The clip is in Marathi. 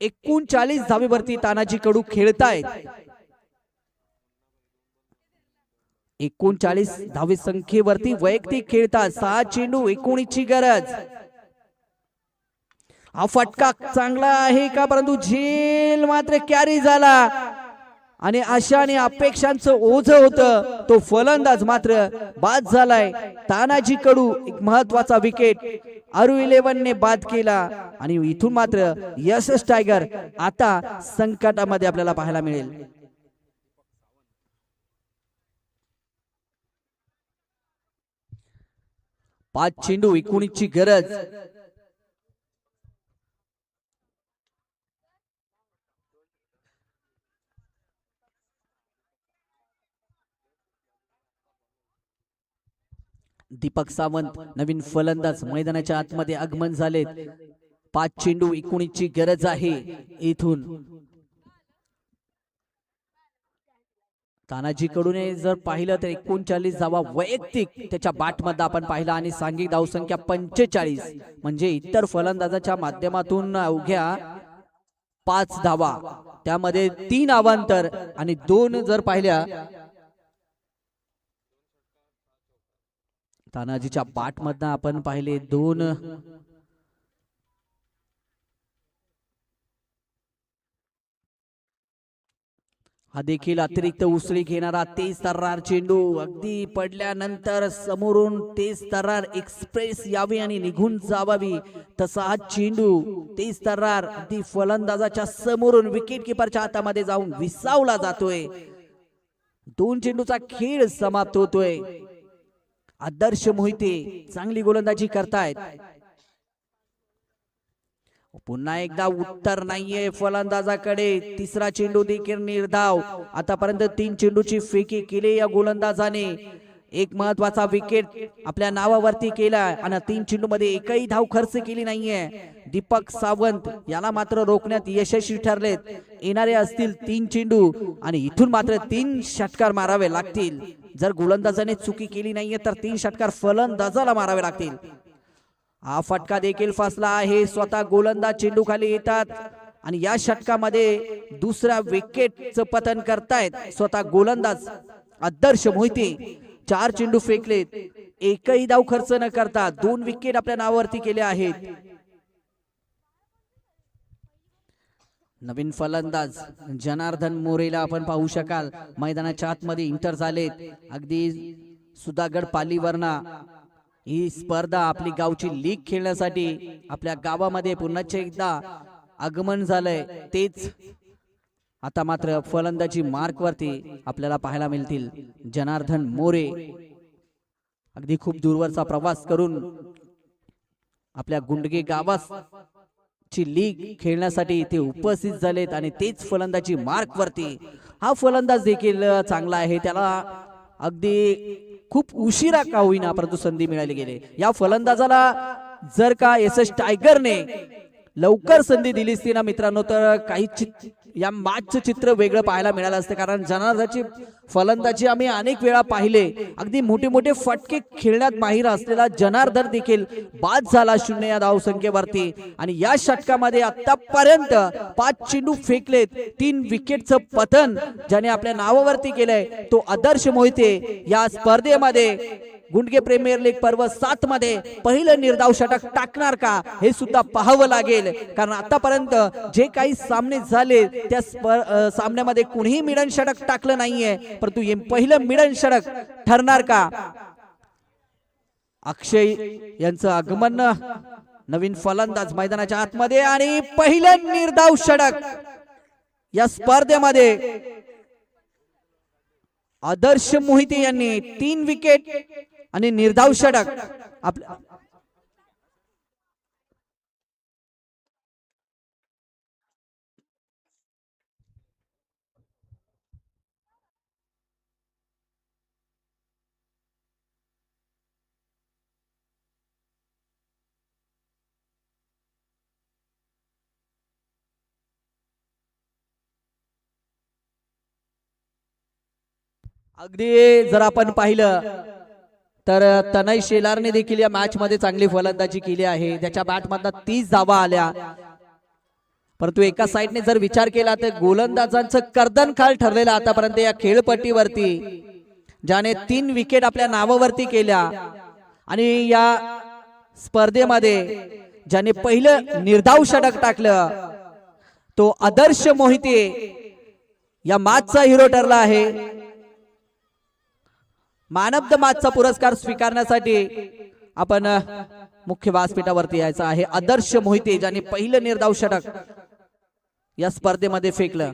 39 धावेवरती तानाजी कडू खेळतायत. 39 धावे संख्येवरती वैयक्तिक खेळतात. 6 चेंडू 19 ची गरज. हा फटका चांगला आहे का, परंतु झेल मात्र कॅरी झाला आणि आशाने अपेक्षांचं ओझ होतं तो फलंदाज मात्र बाद झालाय. तानाजी कडू एक महत्वाचा विकेट आरू 11 ने बाद केला आणि इथून मात्र यशस टायगर आता संकटामध्ये आपल्याला पाहायला मिळेल. 5 चेंडू 19 ची गरज. दीपक सावंत नवीन फलंदाज मैदानाच्या आतमध्ये आगमन झालेत. 5 चेंडू 19 ची गरज आहे. इथून तानाजी कडून जर पाहिलं तर 39 धावा वैयक्तिक त्याच्या बॅटमध्ये आपण पाहिला आणि सांघिक धावसंख्या 45, म्हणजे इतर फलंदाजाच्या माध्यमातून अवघ्या 5 धावा, त्यामध्ये 3 अवांतर आणि 2 जर पाहिल्या तानाजीच्या बॅटमधनं आपण पाहिले 2. हा देखील अतिरिक्त उसळी घेणारा तेज तर्रार चेंडू. अगदी पडल्यानंतर समोरून तेज तर्रार एक्सप्रेस यावी आणि निघून जावावी तसा हा चेंडू तेज तर्रार अगदी फलंदाजाच्या समोरून विकेट किपरच्या हातामध्ये जाऊन विसावला जातोय. 2 चेंडूचा खेळ समाप्त होतोय. आदर्श मोहिते चांगली गोलंदाजी करतायत. पुन्हा एकदा उत्तर नाहीये फलंदाजाकडे. तिसरा चेंडू देखील निर्धाव. आतापर्यंत 3 चेंडूची फेकी केली या गोलंदाजाने. एक महत्वाचा विकेट आपल्या नावावरती केला आणि 3 चेंडू मध्ये एकही धाव खर्च केली नाहीये. दीपक सावंत याला मात्र रोखण्यात यशस्वी ठरलेत. येणारे असतील 3 चेंडू आणि इथून मात्र 3 षटकार मारावे लागतील. जर गोलंदाजाने चुकी केली नाहीये तर 3 षटकार फलंदाजाला मारावे लागतील. हा फटका देखील फसला आहे. स्वतः गोलंदाज चेंडू खाली येतात आणि या षटकामध्ये दुसऱ्या विकेटचं पतन करतायत स्वतः गोलंदाज आदर्श मोहिते. 4 चेंडू फेकलेत, एकही धाव खर्च न करता 2 विकेट आपल्या नावावरती केले आहेत. नवीन फलंदाज जनार्दन मोरेला आपण पाहू शकाल मैदानाच्या आतमध्ये इंटर झालेत. अगदी सुधागड पालीवरना ही स्पर्धा आपली गावची लीग खेळण्यासाठी आपल्या गावामध्ये पुन्हा एकदा आगमन झालंय. तेच आता मात्र फलंदाजी मार्क वरती आपल्याला पाहायला मिळतील. जनार्दन मोरे अगदी खूप दूरवरचा प्रवास करून आपल्या गुंडगे गावाची लीग खेळण्यासाठी इथे उपस्थित झालेत आणि तेच फलंदाजी मार्क वरती. हा फलंदाज देखील चांगला आहे. त्याला अगदी खूप उशिरा का होईना परंतु संधी मिळाली गेली. या फलंदाजाला जर का यशस टायगरने लवकर संधी दिली असती ना मित्रांनो तर काही या मॅचचं चित्र वेगळं पाहायला मिळालं असतं. कारण जनार्दनची फलंदाजी आम्ही अनेक वेळा पाहिले. अगदी मोठे मोठे फटके खेळण्यात माहीर असलेला जनार्दन देखील बाद झाला 0 या धावसंख्येवरती आणि या षटकामध्ये आतापर्यंत 5 चेंडू फेकलेत. 3 विकेटचं पतन ज्याने आपल्या नावावरती केलंय तो आदर्श मोहिते या स्पर्धेमध्ये गुंडगे प्रीमियर लीग पर्व 7 मध्ये पहिलं निर्धाव षटक टाकणार का हे सुद्धा पाहावं लागेल. कारण आतापर्यंत जे काही सामने झाले त्या सामन्यामध्ये कुणीही मिडन षटक टाकलं नाहीये, परंतु हे पहिलं मिडन षटक ठरणार का. अक्षय यांचं आगमन नवीन फलंदाज मैदानाच्या आतमध्ये आणि पहिलं निर्धाव षटक या स्पर्धेमध्ये आदर्श मोहिते यांनी 3 विकेट आणि निर्धाव षटक आपल्या अगदी जर आपण पाहिलं तर तनय शेलारने देखील या मॅच मध्ये चांगली फलंदाजी केली आहे. त्याच्या बॅट मधनं 30 धावा आल्या परंतु एका साईडने जर विचार केला तर गोलंदाजांचं कर्दनकाळ ठरलेलं आतापर्यंत या खेळपट्टीवरती, ज्याने 3 विकेट आपल्या नावावरती केल्या आणि या स्पर्धेमध्ये ज्याने पहिलं निर्धाव षटक टाकलं तो आदर्श मोहिते या मॅचचा हिरो ठरला आहे। मॅन ऑफ द मॅचचा पुरस्कार स्वीकारण्यासाठी आपण मुख्य व्यासपीठावरती यायचं आहे। आदर्श मोहिते ज्याने पहिलं निर्धाव षटक या स्पर्धेमध्ये फेकलं।